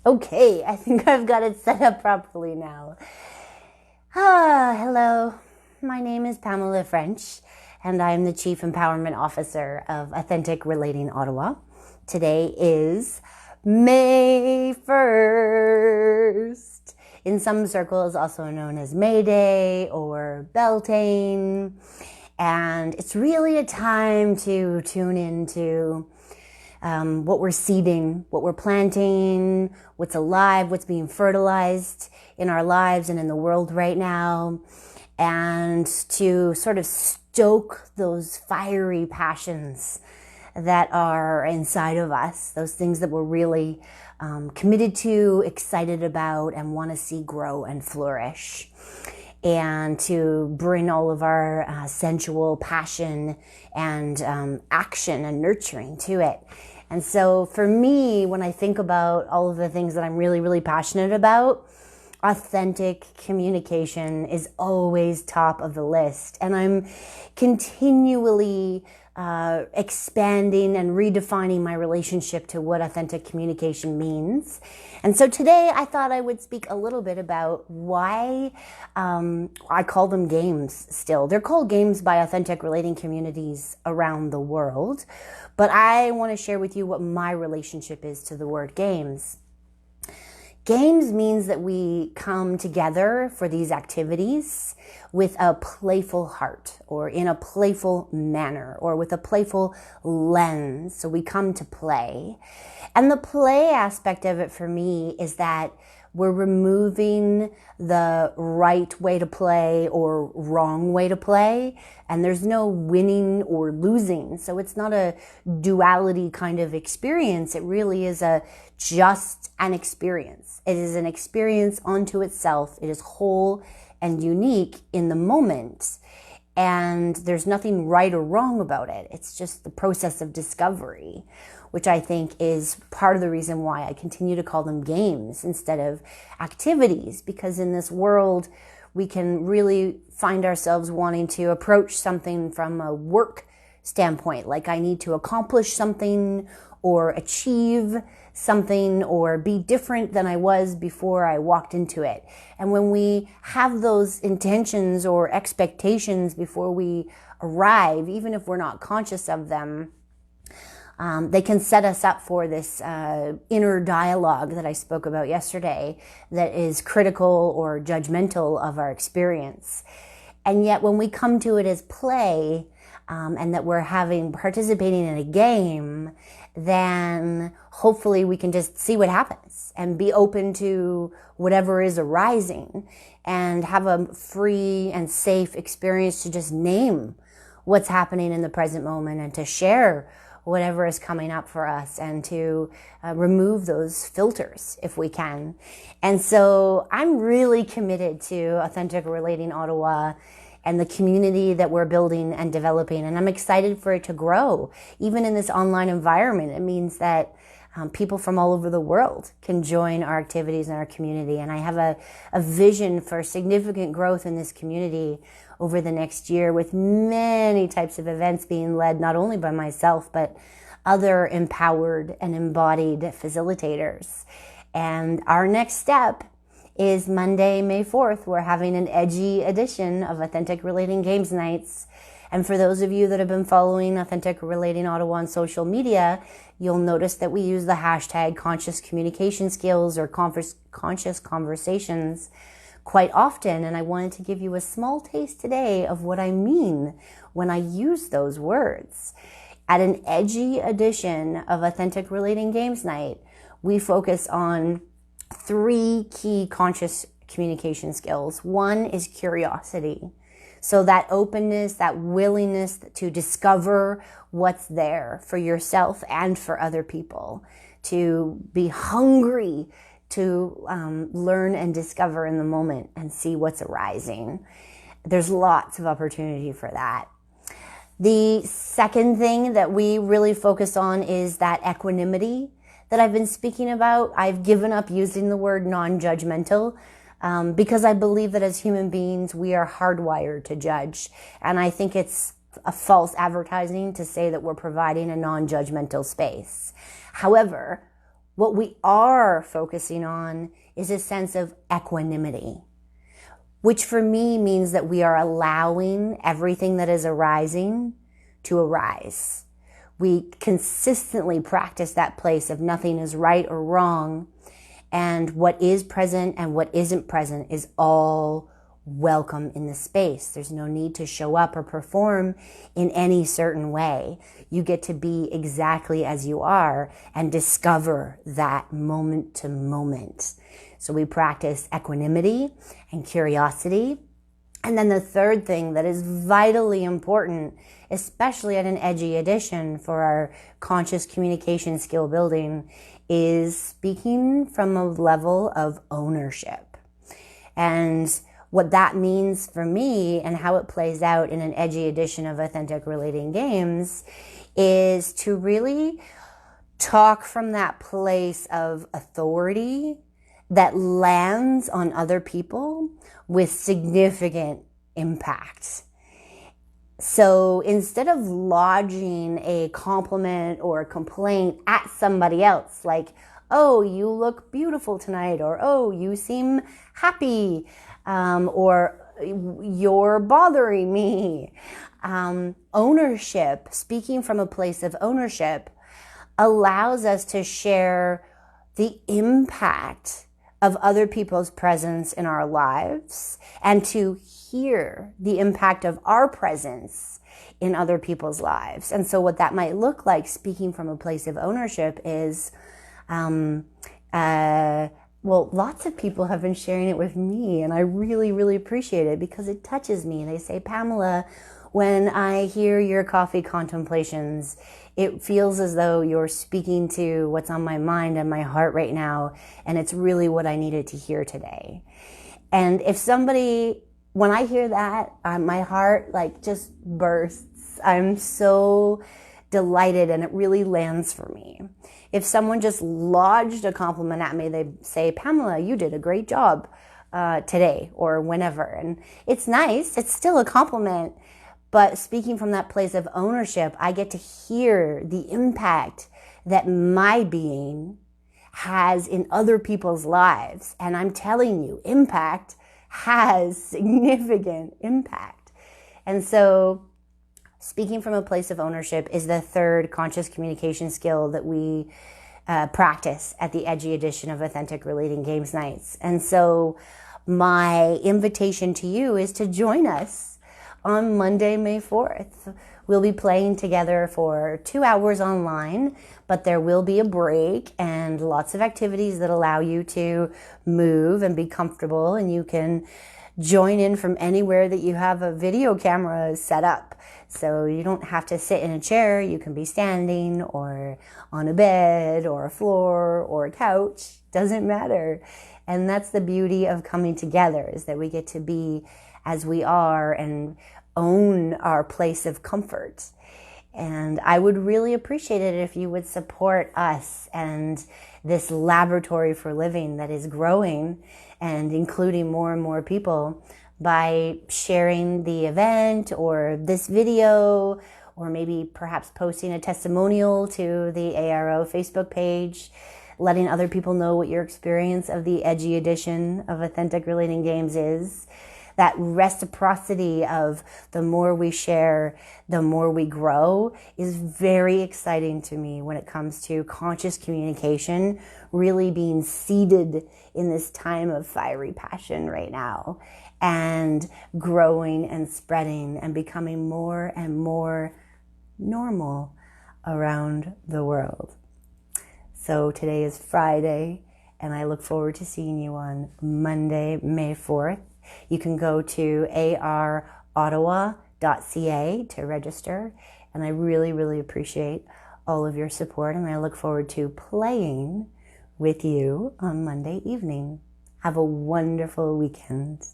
Okay, I think I've got it set up properly now. Hello. My name is Pamela French, and I'm the Chief Empowerment Officer of Authentic Relating Ottawa. Today is May 1st. In some circles, also known as May Day or Beltane. And it's really a time to tune into what we're seeding, what we're planting, what's alive, what's being fertilized in our lives and in the world right now, and to sort of stoke those fiery passions that are inside of us, those things that we're really committed to, excited about, and want to see grow and flourish. And to bring all of our sensual passion and action and nurturing to it. And so for me, when I think about all of the things that I'm really, really passionate about, authentic communication is always top of the list. And I'm continually expanding and redefining my relationship to what authentic communication means. And so today I thought I would speak a little bit about why I call them games still. They're called games by authentic relating communities around the world, but I want to share with you what my relationship is to the word games. Games means that we come together for these activities with a playful heart or in a playful manner or with a playful lens. So we come to play. And the play aspect of it for me is that we're removing the right way to play or wrong way to play. And there's no winning or losing. So it's not a duality kind of experience. It really is just an experience. It is an experience unto itself. It is whole and unique in the moment. And there's nothing right or wrong about it. It's just the process of discovery, which I think is part of the reason why I continue to call them games instead of activities. Because in this world, we can really find ourselves wanting to approach something from a work standpoint, like I need to accomplish something or achieve something or be different than I was before I walked into it. And when we have those intentions or expectations before we arrive, even if we're not conscious of them, they can set us up for this inner dialogue that I spoke about yesterday that is critical or judgmental of our experience. And yet when we come to it as play, and that we're participating in a game, then hopefully we can just see what happens and be open to whatever is arising and have a free and safe experience to just name what's happening in the present moment and to share whatever is coming up for us and to remove those filters if we can. And so I'm really committed to Authentic Relating Ottawa and the community that we're building and developing. And I'm excited for it to grow. Even in this online environment, it means that people from all over the world can join our activities in our community. And I have a vision for significant growth in this community over the next year with many types of events being led not only by myself, but other empowered and embodied facilitators. And our next step is Monday, May 4th. We're having an edgy edition of Authentic Relating Games Nights. And for those of you that have been following Authentic Relating Ottawa on social media, you'll notice that we use the hashtag conscious communication skills or conscious conversations quite often. And I wanted to give you a small taste today of what I mean when I use those words. At an edgy edition of Authentic Relating Games Night, we focus on 3 key conscious communication skills. One is curiosity. So that openness, that willingness to discover what's there for yourself and for other people. To be hungry to learn and discover in the moment and see what's arising. There's lots of opportunity for that. The second thing that we really focus on is that equanimity that I've been speaking about. I've given up using the word non-judgmental because I believe that as human beings, we are hardwired to judge. And I think it's a false advertising to say that we're providing a non-judgmental space. However, What we are focusing on is a sense of equanimity, which for me means that we are allowing everything that is arising to arise. We consistently practice that place of nothing is right or wrong, and what is present and what isn't present is all welcome in the space. There's no need to show up or perform in any certain way. You get to be exactly as you are and discover that moment to moment. So we practice equanimity and curiosity. And then the third thing that is vitally important, especially at an edgy edition for our conscious communication skill building, is speaking from a level of ownership. And what that means for me and how it plays out in an edgy edition of Authentic Relating Games is to really talk from that place of authority that lands on other people with significant impact. So instead of lodging a compliment or a complaint at somebody else, like, oh, you look beautiful tonight, or oh, you seem happy, or you're bothering me. Ownership, speaking from a place of ownership, allows us to share the impact of other people's presence in our lives and to hear the impact of our presence in other people's lives. And so what that might look like, speaking from a place of ownership, is, well, lots of people have been sharing it with me, and I really, really appreciate it because it touches me. They say, Pamela, when I hear your coffee contemplations, it feels as though you're speaking to what's on my mind and my heart right now, and it's really what I needed to hear today. And if somebody, when I hear that, my heart like just bursts. I'm so delighted, and it really lands for me. If someone just lodged a compliment at me, they say, Pamela, you did a great job today or whenever. And it's nice. It's still a compliment. But speaking from that place of ownership, I get to hear the impact that my being has in other people's lives. And I'm telling you, impact has significant impact. And so speaking from a place of ownership is the third conscious communication skill that we practice at the edgy edition of Authentic Relating Games Nights. And so my invitation to you is to join us on Monday, May 4th. We'll be playing together for 2 hours online, but there will be a break and lots of activities that allow you to move and be comfortable, and you can join in from anywhere that you have a video camera set up. So you don't have to sit in a chair. You can be standing or on a bed or a floor or a couch. Doesn't matter. And that's the beauty of coming together, is that we get to be as we are and own our place of comfort. And I would really appreciate it if you would support us and this laboratory for living that is growing and including more and more people by sharing the event or this video, or maybe perhaps posting a testimonial to the ARO Facebook page, letting other people know what your experience of the edgy edition of Authentic Relating Games is. That reciprocity of the more we share, the more we grow is very exciting to me when it comes to conscious communication really being seeded in this time of fiery passion right now, and growing and spreading and becoming more and more normal around the world. So today is Friday, and I look forward to seeing you on Monday, May 4th. You can go to arottawa.ca to register, and I really, really appreciate all of your support, and I look forward to playing with you on Monday evening. Have a wonderful weekend.